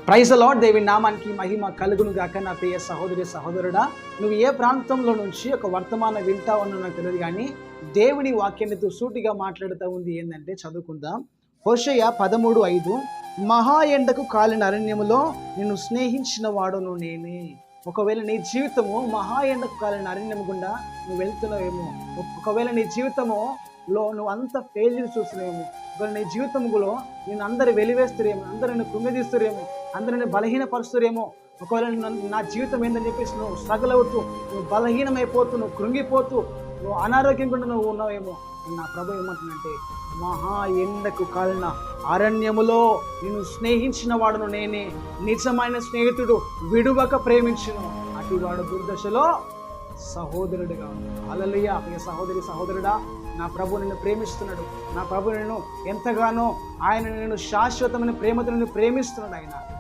Praise the lord. దేవుని నామానికి మహిమ కలుగును గాక. నా ప్రియ సహోదరి సహోదరుడా, నువ్వు ఏ ప్రాంతంలో నుంచి ఒక వర్తమానం వింటావన్నో నాకు తెలియదు, కానీ దేవుని వాక్యాన్ని సూటిగా మాట్లాడుతూ ఉంది. ఏంటంటే చదువుకుందాం. హోషేయ 13:5, మహా ఎండకు కాలిన అరణ్యములో నిన్ను స్నేహించిన వాడును నేనే. ఒకవేళ నీ జీవితము మహా ఎండకు కాలిన అరణ్యం గుండా నువ్వు వెళ్తున్నావేమో, ఒకవేళ నీ జీవితము నువ్వు అంత ఫెయిల్యూర్ చూస్తున్నావేమో, ఒకవేళ నీ జీవితంలో నేను అందరు వెలివేస్తురేమో, అందరూ నేను కృంగదీస్తురేమో, అందరూ నేను బలహీనపరుస్తురేమో, ఒకవేళ నా జీవితం ఏందని చెప్పేసి నువ్వు స్ట్రగుల్ అవుతూ, నువ్వు బలహీనమైపోతూ, నువ్వు కృంగిపోతూ, నువ్వు అనారోగ్యం కూడా నువ్వు ఉన్నావేమో, నా ప్రభు ఏమంటున్నంటే, మహా ఎండకు కాలిన అరణ్యములో నిన్ను స్నేహించిన వాడును నేనే. నిజమైన స్నేహితుడు విడువక ప్రేమించును, అటువాడు దుర్దశలో సహోదరుడిగా. హల్లెలూయా. ప్రియ సహోదరి సహోదరుడా, నా ప్రభు నిన్ను ప్రేమిస్తున్నాడు. నా ప్రభు నిన్ను ఎంతగానో ఆయన నిన్ను శాశ్వతమైన ప్రేమతో నిన్ను ప్రేమిస్తున్నాడు. ఆయన